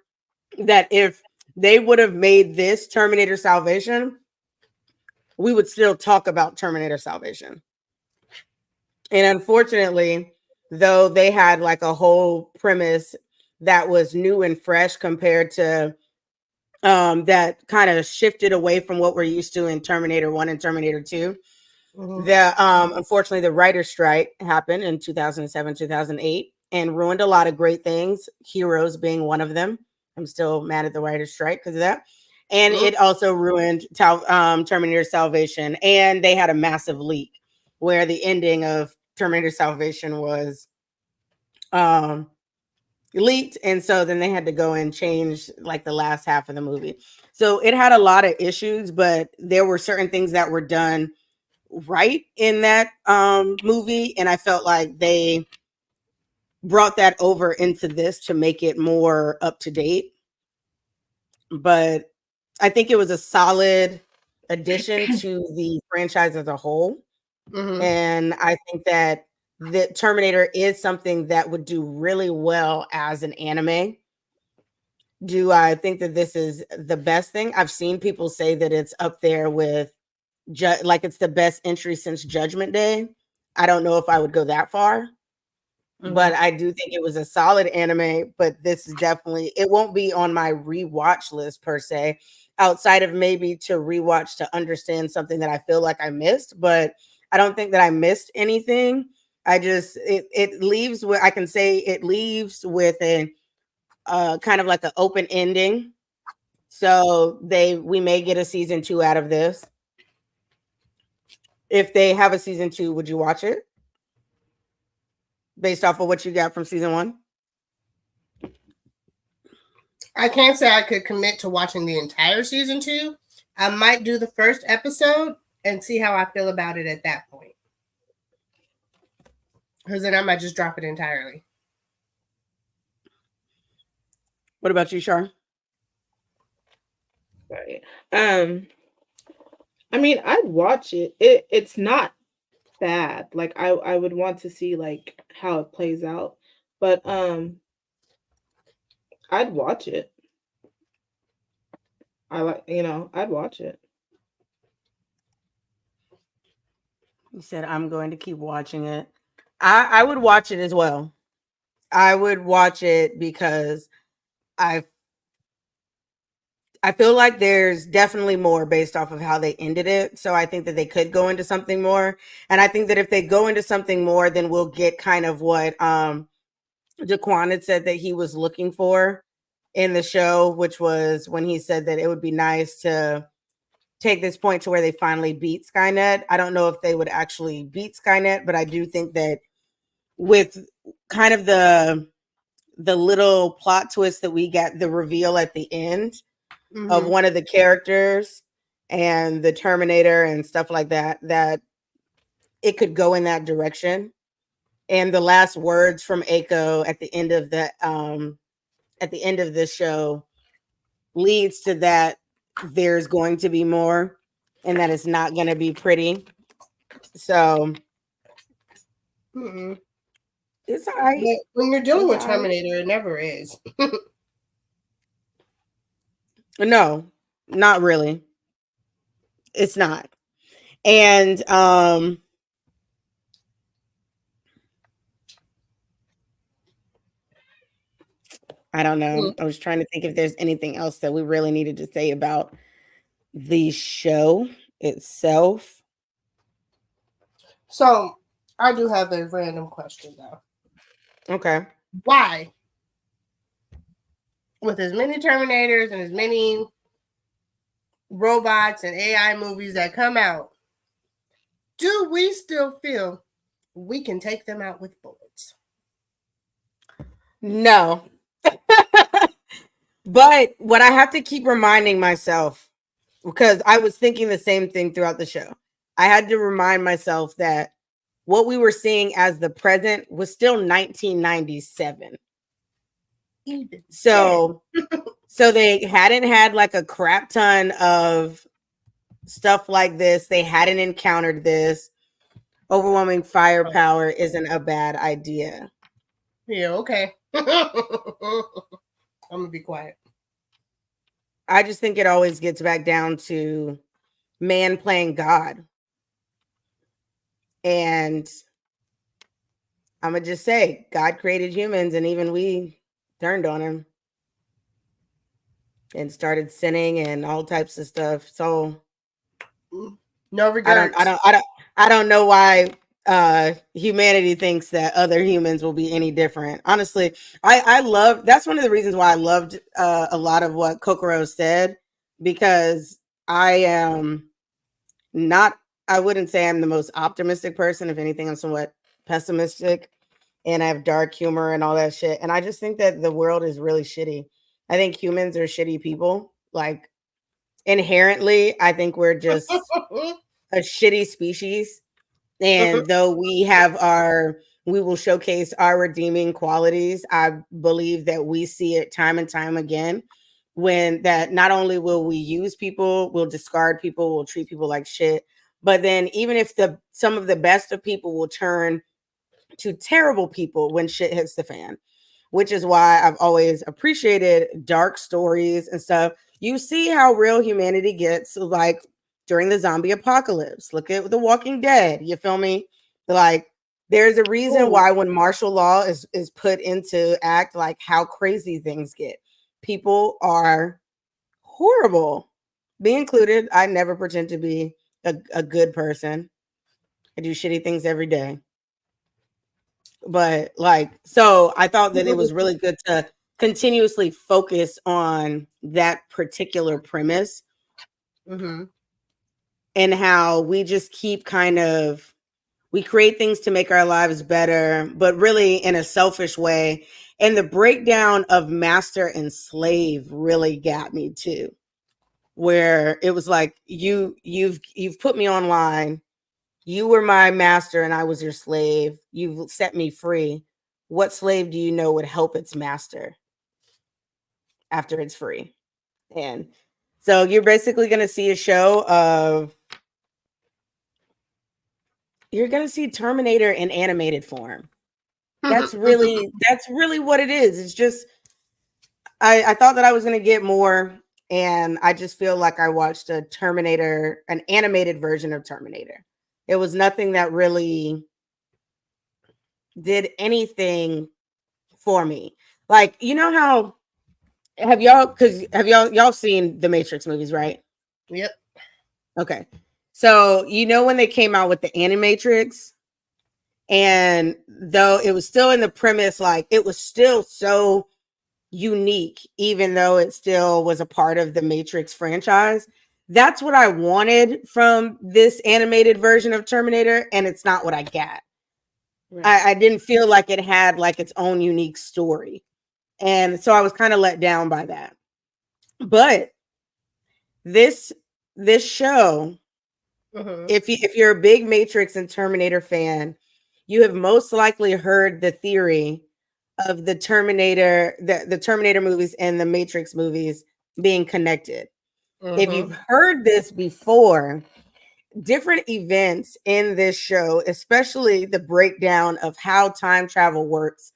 that if they would have made this Terminator Salvation, we would still talk about Terminator Salvation. And unfortunately, though they had like a whole premise that was new and fresh compared to that kind of shifted away from what we're used to in Terminator 1 and Terminator 2. Unfortunately, the writer's strike happened in 2007, 2008, and ruined a lot of great things, Heroes being one of them. I'm still mad at the writer's strike because of that. And it also ruined Terminator Salvation, and they had a massive leak where the ending of Terminator Salvation was leaked, and so then they had to go and change like the last half of the movie. So it had a lot of issues, but there were certain things that were done right in that movie, and I felt like they brought that over into this to make it more up to date. But I think it was a solid addition to the franchise as a whole. And I think that the Terminator is something that would do really well as an anime. Do I think that this is the best thing? I've seen people say that it's up there with like it's the best entry since Judgment Day. I don't know if I would go that far, but I do think it was a solid anime. But this is definitely, it won't be on my rewatch list per se, outside of maybe to rewatch to understand something that I feel like I missed. But I don't think that I missed anything. I just it leaves with, I can say it leaves with a kind of like an open ending. So we may get a season 2 out of this. If they have a season 2, would you watch it? Based off of what you got from season 1? I can't say I could commit to watching the entire season 2. I might do the first episode and see how I feel about it at that point. Because then I might just drop it entirely. What about you, Shar? Right. I mean, I'd watch it. It's not bad. Like I would want to see like how it plays out. But I'd watch it. I'd watch it. You said I'm going to keep watching it. I would watch it as well. I would watch it because I feel like there's definitely more based off of how they ended it. So I think that they could go into something more. And I think that if they go into something more, then we'll get kind of what Jaquan had said that he was looking for in the show, which was when he said that it would be nice to take this point to where they finally beat Skynet. I don't know if they would actually beat Skynet, but I do think that with kind of the little plot twist that we get, the reveal at the end of one of the characters and the Terminator and stuff like that, that it could go in that direction. And the last words from Aiko at the end of this show leads to that there's going to be more and that it's not going to be pretty. So it's all right. But when you're dealing with Terminator, it never is. No, not really. It's not. And I don't know. I was trying to think if there's anything else that we really needed to say about the show itself. So I do have a random question though. Okay. Why? With as many Terminators and as many robots and AI movies that come out, do we still feel we can take them out with bullets? No. But what I have to keep reminding myself, because I was thinking the same thing throughout the show, I had to remind myself that what we were seeing as the present was still 1997. So they hadn't had like a crap ton of stuff like this. They hadn't encountered this. Overwhelming firepower isn't a bad idea. Yeah, okay. I'm gonna be quiet. I just think it always gets back down to man playing God. And I'm gonna just say, God created humans, and even we turned on him and started sinning and all types of stuff. So no regrets. I don't know why humanity thinks that other humans will be any different. Honestly, I love, that's one of the reasons why I loved a lot of what Kokoro said, because I am not, I wouldn't say I'm the most optimistic person. If anything, I'm somewhat pessimistic, and I have dark humor and all that shit. And I just think that the world is really shitty. I think humans are shitty people. Like, inherently, I think we're just a shitty species. And though we will showcase our redeeming qualities, I believe that we see it time and time again, when that not only will we use people, we'll discard people, we'll treat people like shit, but then even if some of the best of people will turn to terrible people when shit hits the fan, which is why I've always appreciated dark stories and stuff. You see how real humanity gets, like during the zombie apocalypse. Look at The Walking Dead. You feel me? Like, there's a reason why when martial law is put into act, like how crazy things get. People are horrible. Me included. I never pretend to be a good person. I do shitty things every day. But like, so I thought that it was really good to continuously focus on that particular premise, and how we just keep we create things to make our lives better, but really in a selfish way. And the breakdown of master and slave really got me too, where it was like, you've put me online. You were my master and I was your slave. You've set me free. What slave do you know would help its master after it's free? And so you're basically going to see a show of, you're going to see Terminator in animated form. That's really what it is. It's just, I thought that I was going to get more, and I just feel like I watched a Terminator, an animated version of Terminator. It was nothing that really did anything for me. Like, you know how y'all seen the Matrix movies, right? Yep. Okay. So, you know, when they came out with the Animatrix, and though it was still in the premise, like it was still so unique, even though it still was a part of the Matrix franchise. That's what I wanted from this animated version of Terminator, and it's not what I got. Right. I didn't feel like it had like its own unique story. And so I was kind of let down by that. But this show, if you're a big Matrix and Terminator fan, you have most likely heard the theory of the Terminator movies and the Matrix movies being connected. If you've heard this before, different events in this show, especially the breakdown of how time travel works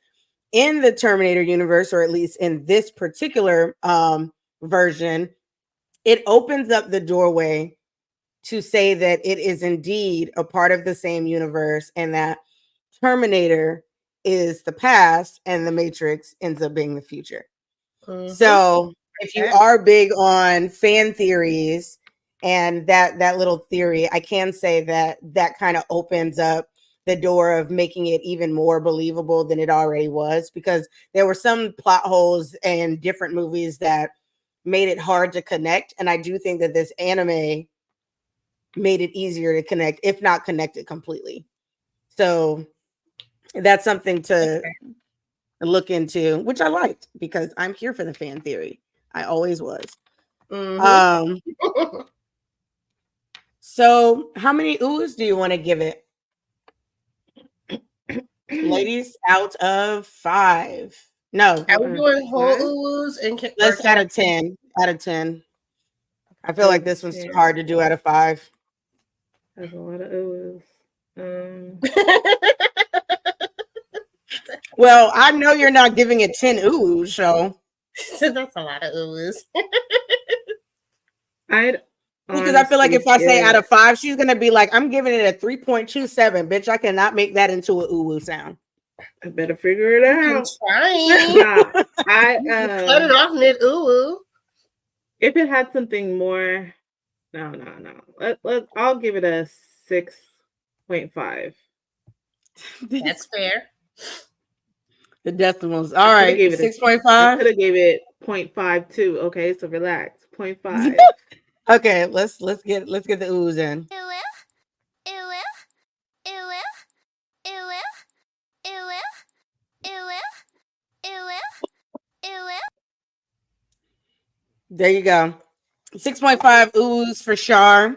in the Terminator universe, or at least in this particular version, it opens up the doorway to say that it is indeed a part of the same universe, and that Terminator is the past and the Matrix ends up being the future. So if you are big on fan theories and that little theory, I can say that kind of opens up the door of making it even more believable than it already was, because there were some plot holes in different movies that made it hard to connect. And I do think that this anime made it easier to connect, if not connect it completely. So that's something to look into, which I liked, because I'm here for the fan theory. I always was. So how many oohs do you want to give it? Ladies, out of 5. No. Are we doing whole oohs? Let's out of 10. Out of 10. I feel like this one's too hard to do out of 5. There's a lot of oohs. Well, I know you're not giving it 10 oohs, so that's a lot of oohs. Because I feel like if I say out of 5, she's gonna be like, I'm giving it a 3.27. Bitch, I cannot make that into an ooh sound. I better figure it out. Trying. I cut it off mid ooh. If it had something more, no. I'll give it a 6.5. That's fair. The decimals. All right, 6.5. I could have gave it 0.5 too. Okay, so relax. 0.5. Okay, let's get the oohs in. There you go. 6.5 oohs for Char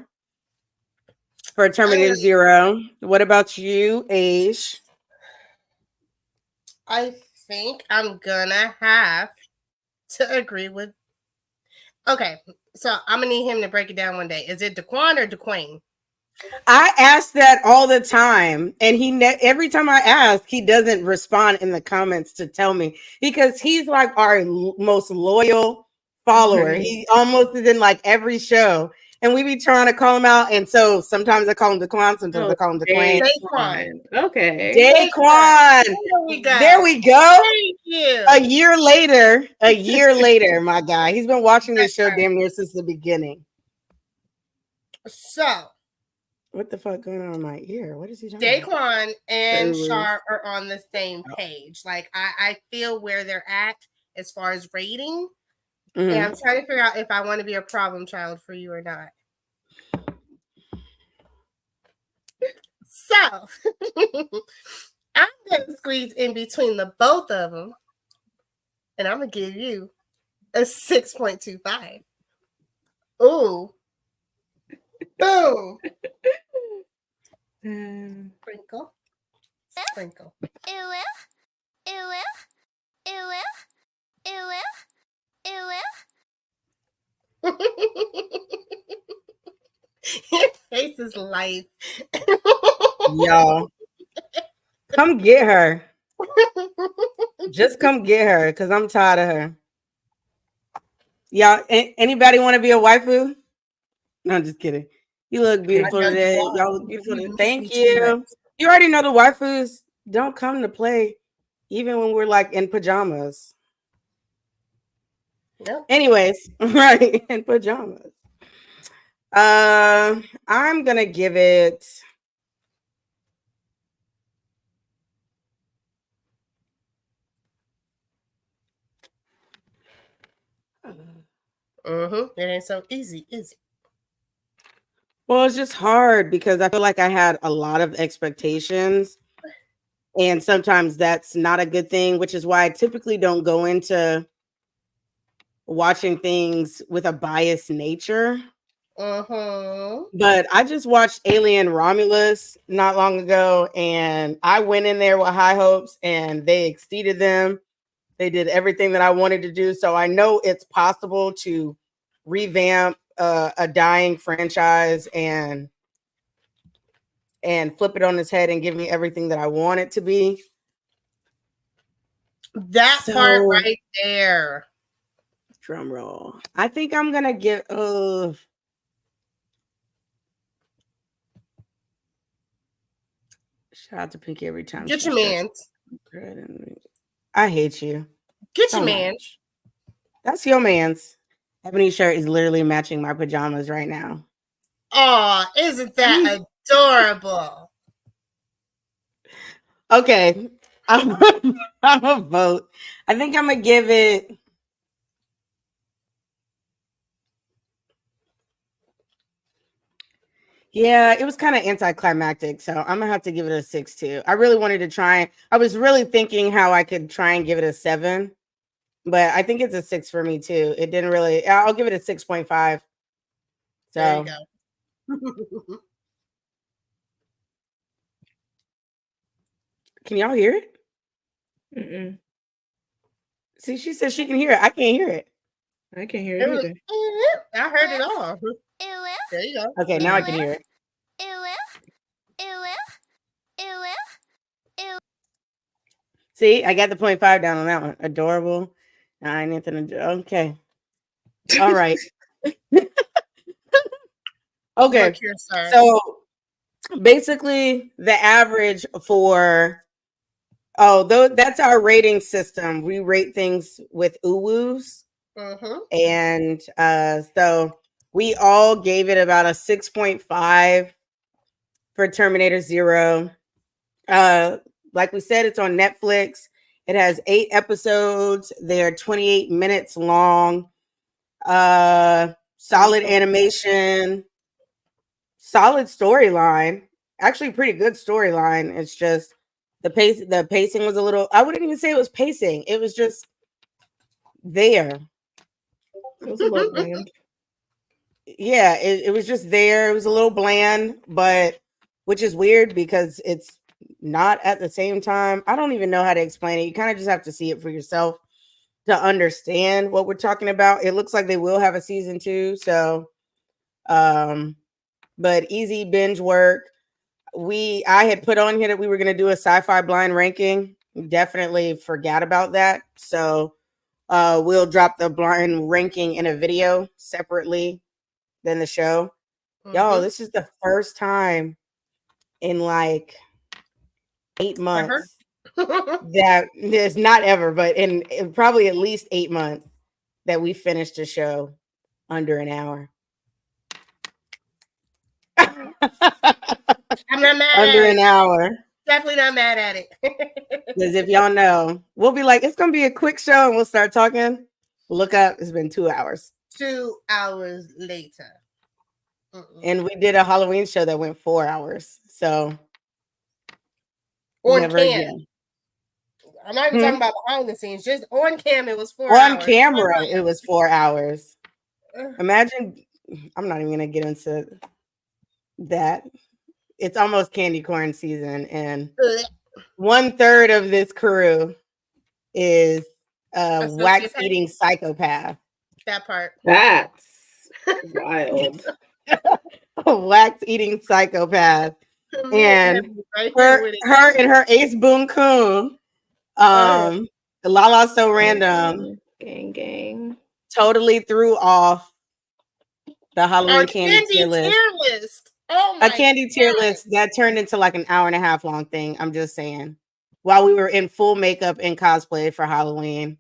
for Terminator Zero. What about you, Aish? I think I'm gonna have to agree with. Okay, so I'm gonna need him to break it down one day. Is it Daquan or Daquane? I ask that all the time, and every time I ask, he doesn't respond in the comments to tell me because he's like our most loyal follower. He almost is in like every show, and we be trying to call him out. And so sometimes I call him Daquan, sometimes I call him Daquane. Okay, Daquan. There we go. Thank you. A year later, my guy. He's been watching this show damn near since the beginning. So, what the fuck going on in my ear? What is he talking about? Daquan and Char are on the same page. Like, I feel where they're at as far as rating. Mm-hmm. And I'm trying to figure out if I want to be a problem child for you or not. So, I'm going to squeeze in between the both of them. And I'm going to give you a 6.25. Ooh. Boom. Sprinkle. Sprinkle. Your face is light. Y'all, come get her. Just come get her because I'm tired of her. Y'all, anybody want to be a waifu? No, I'm just kidding. You look beautiful today. Y'all look beautiful today. Thank you. You already know the waifus don't come to play even when we're like in pajamas. Nope. Anyways, right, in pajamas. I'm gonna give it it ain't so easy, is it? Well, it's just hard because I feel like I had a lot of expectations, and sometimes that's not a good thing, which is why I typically don't go into watching things with a biased nature. But I just watched Alien Romulus not long ago, and I went in there with high hopes, and they exceeded them. They did everything that I wanted to do, so I know it's possible to revamp a dying franchise and flip it on its head and give me everything that I want it to be. That part right there. Drum roll. I think I'm gonna give. Shout out to Pinky every time. Get your man. I hate you. Get your man. That's your man's. Ebony's shirt is literally matching my pajamas right now. Oh, isn't that adorable? Okay. I'm a vote. I think I'm gonna give it. Yeah, it was kind of anticlimactic, so I'm gonna have to give it a 6 too. I really wanted to try. I was really thinking how I could try and give it a 7, but I think it's a 6 for me too. It didn't really. I'll give it a 6.5. So there you go. Can y'all hear it? Mm-mm. See, she says she can hear it. I can't hear it. I can't hear it either. I heard it all. There you go. Okay, now I can hear it. See, I got the 0.5 down on that one. Adorable. Anything. Okay. All right. Okay. So basically, the average for Oh, that's our rating system. We rate things with uwus. Mm-hmm. And so we all gave it about a 6.5 for Terminator Zero. Like we said, it's on Netflix. It has 8 episodes. They're 28 minutes long. Solid animation, solid storyline. Actually, pretty good storyline. It's just the pacing was a little. I wouldn't even say it was pacing. It was just there. It was a little bland. Yeah, it was just there. It was a little bland, but which is weird because it's not at the same time. I don't even know how to explain it. You kind of just have to see it for yourself to understand what we're talking about. It looks like they will have a season 2, so but easy binge work. I had put on here that we were going to do a sci-fi blind ranking. Definitely forgot about that. So we'll drop the blind ranking in a video separately than the show. Mm-hmm. Yo, this is the first time in like 8 months that it's not ever, but in probably at least 8 months that we finished a show under an hour. I'm not mad under at an it. hour. Definitely not mad at it. Because if y'all know, we'll be like, it's gonna be a quick show, and we'll start talking. Look up, it's been 2 hours. 2 hours later. And we did a Halloween show that went 4 hours. So on never cam. again. I'm not even talking about behind the scenes. Just on cam, it was 4 hours. On camera, it was 4 hours. Imagine, I'm not even gonna get into that. It's almost candy corn season, and 1/3 of this crew is wax eating psychopath. That part. That's wild. A wax eating psychopath. And her and her ace boon coon, Lala So Random, gang, totally threw off the Halloween candy tier list. Oh my! A candy tier list that turned into like an hour and a half long thing. I'm just saying. While we were in full makeup and cosplay for Halloween,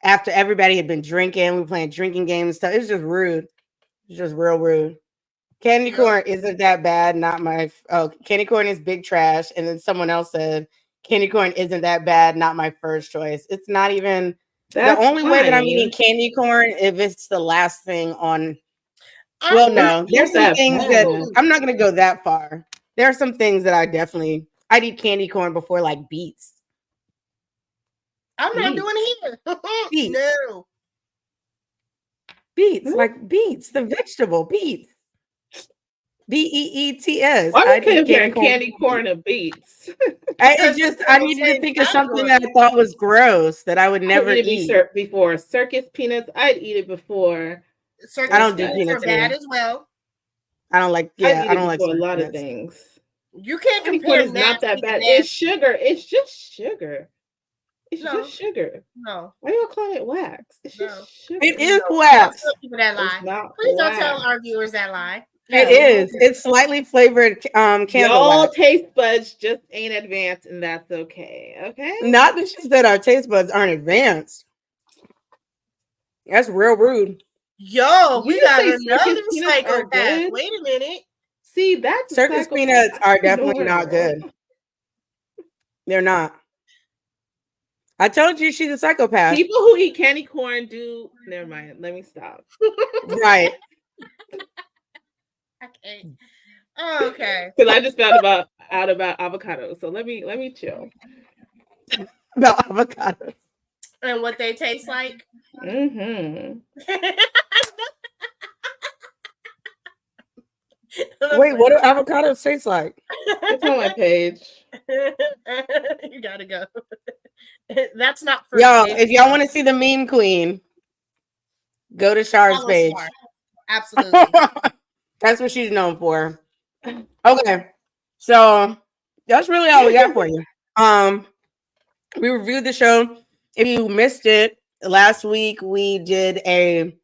after everybody had been drinking, we were playing drinking games and stuff. It was just rude. It's just real rude. Candy corn isn't that bad. Not my. Oh, candy corn is big trash. And then someone else said candy corn isn't that bad. Not my first choice. It's not even. The only way that I'm eating candy corn if it's the last thing on. Well, no, there's some things that I'm not going to go that far. There are some things that I'd eat candy corn before like beets. I'm not doing it here. Beets. No. Beets, like beets, the vegetable beets. BEETS. Why are you comparing candy corn to beets? I needed to think of something that I thought was gross that I would never eat. Before circus peanuts, I'd eat it before. Circus I don't do peanuts are bad as well. I don't like. Yeah, I don't like a lot of things. You can't compare. It's not that bad. It's sugar. It's just sugar. It's just sugar. No. Why are you calling it wax? It's just sugar. It is wax. People that lie. Please don't tell our viewers that lie. It is. It's slightly flavored candle Y'all wax. taste buds just ain't advanced, and that's okay. Okay. Not that she said our taste buds aren't advanced. That's real rude. Yo, we got another psychopath. Wait a minute. See, that's circus peanuts are definitely not good. They're not. I told you she's a psychopath. People who eat candy corn do. Never mind. Let me stop. Right. Okay. Oh, okay. Because I just found out about avocados. So let me chill. About avocados. And what they taste like. Mm-hmm. Wait, what do avocados taste like? It's on my page. You gotta go. That's not for y'all. If y'all want to see the meme queen, go to Char's page. Absolutely. That's what she's known for. Okay. So that's really all we got for you. We reviewed the show. If you missed it, last week we did a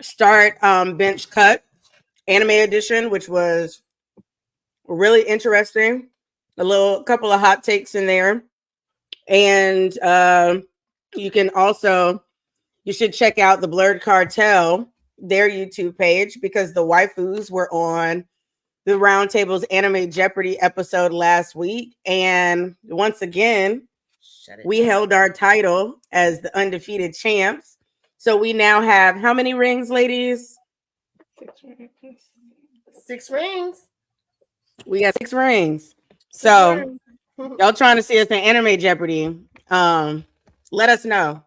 start bench cut anime edition, which was really interesting. A couple of hot takes in there. And you should check out the Blurred Cartel, their YouTube page, because the waifus were on the Roundtable's Anime Jeopardy episode last week. And once again, we held our title as the undefeated champs. So we now have how many rings, ladies? 6 rings. We got 6 rings. So y'all trying to see us in Anime Jeopardy? Let us know.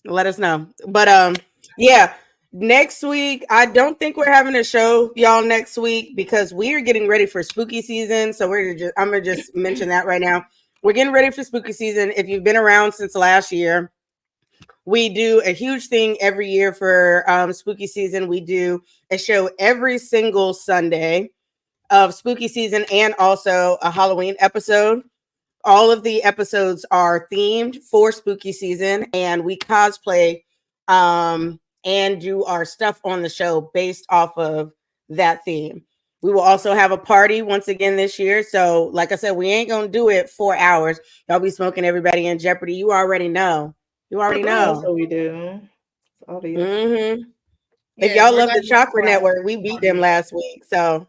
But yeah, next week I don't think we're having a show, y'all, next week, because we are getting ready for spooky season. So I'm gonna just mention that right now. We're getting ready for spooky season. If you've been around since last year, we do a huge thing every year for spooky season. We do a show every single Sunday of spooky season and also a Halloween episode. All of the episodes are themed for spooky season, and we cosplay and do our stuff on the show based off of that theme. We will also have a party once again this year. So, like I said, we ain't gonna do it 4 hours. Y'all be smoking everybody in Jeopardy. You already know. That's what we do. Mm-hmm. If y'all love the Chakra Network, we beat them last week. So,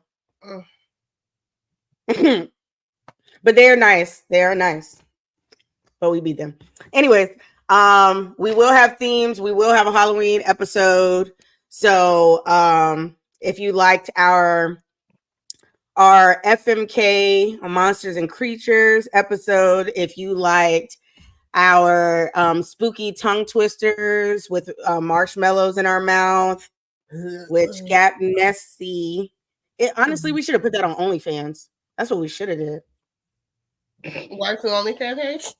but they're nice. They are nice. But we beat them. Anyways, we will have themes. We will have a Halloween episode. So, if you liked our FMK Monsters and Creatures episode, if you liked our spooky tongue twisters with marshmallows in our mouth, which got messy. Honestly, we should have put that on OnlyFans. That's what we should have did. Waifu OnlyFans page?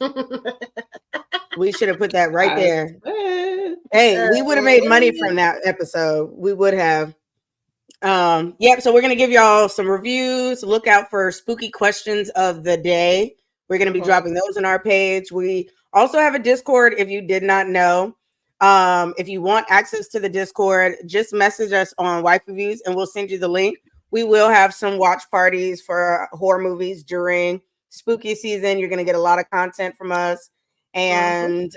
We should have put that right there. Hey, we would have made money from that episode. We would have. Yep. So we're gonna give y'all some reviews. Look out for spooky questions of the day. We're gonna be dropping those on our page. We also have a Discord. If you did not know, if you want access to the Discord, just message us on Waifu and we'll send you the link. We will have some watch parties for horror movies during spooky season. You're gonna get a lot of content from us. And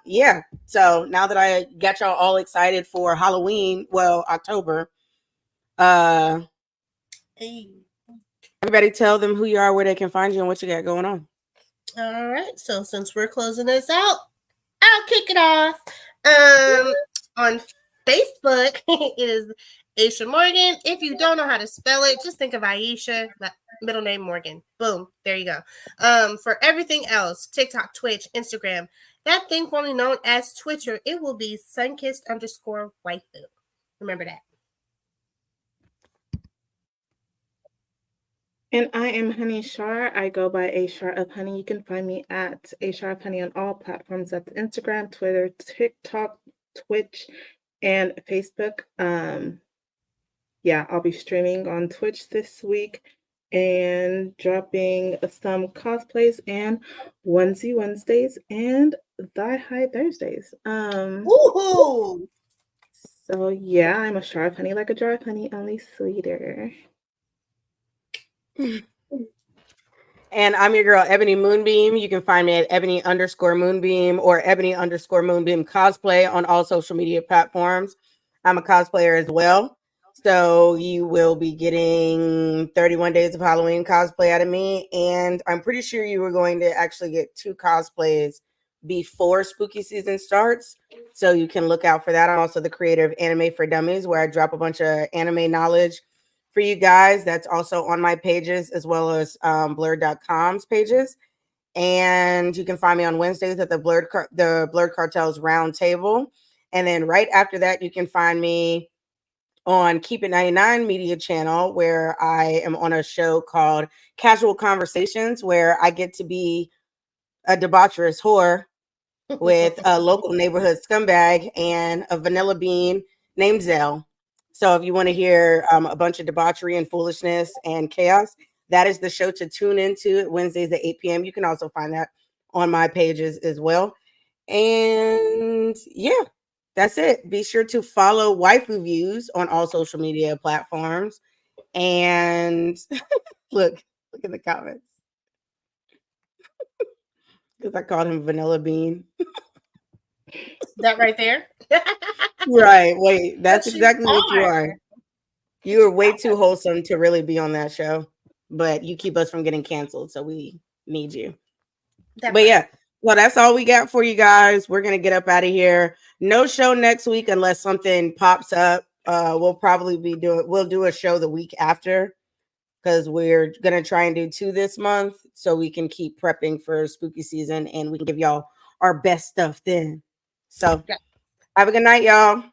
yeah, so now that I got y'all all excited for Halloween, well, October, everybody tell them who you are, where they can find you, and what you got going on. All right, so since we're closing this out, I'll kick it off. On Facebook, it is Aisha Morgan. If you don't know how to spell it, just think of Aisha, middle name Morgan. Boom, there you go. For everything else, TikTok, Twitch, Instagram, that thing formerly known as Twitter, it will be sunkissed_waifu. Remember that. And I am Honey Shar. I go by A Shar of Honey. You can find me at A Shar of Honey on all platforms. That's Instagram, Twitter, TikTok, Twitch, and Facebook. Yeah, I'll be streaming on Twitch this week and dropping some cosplays and onesie Wednesdays and Thigh High Thursdays. Woohoo! So yeah, I'm a Shar of Honey, like a jar of honey, only sweeter. And I'm your girl, Ebony Moonbeam. You can find me at Ebony_Moonbeam or Ebony_Moonbeam cosplay on all social media platforms. I'm a cosplayer as well. So you will be getting 31 days of Halloween cosplay out of me. And I'm pretty sure you were going to actually get 2 cosplays before spooky season starts. So you can look out for that. I'm also the creator of Anime for Dummies, where I drop a bunch of anime knowledge for you guys. That's also on my pages as well as blurred.com's pages. And you can find me on Wednesdays at the Blurred Cartel's Roundtable. And then right after that, you can find me on Keep It 99 Media Channel, where I am on a show called Casual Conversations, where I get to be a debaucherous whore with a local neighborhood scumbag and a vanilla bean named Zell. So if you want to hear a bunch of debauchery and foolishness and chaos, that is the show to tune into Wednesdays at 8 p.m. You can also find that on my pages as well. And yeah, that's it. Be sure to follow Waifu Views on all social media platforms. And look in the comments. Because I called him Vanilla Bean. That right there. Right. Wait, that's exactly what you are. You are way too wholesome to really be on that show, but you keep us from getting canceled, so we need you. But yeah, well, that's all we got for you guys. We're gonna get up out of here. No show next week unless something pops up. We'll do a show the week after because we're gonna try and do 2 this month so we can keep prepping for spooky season and we can give y'all our best stuff then. So have a good night, y'all.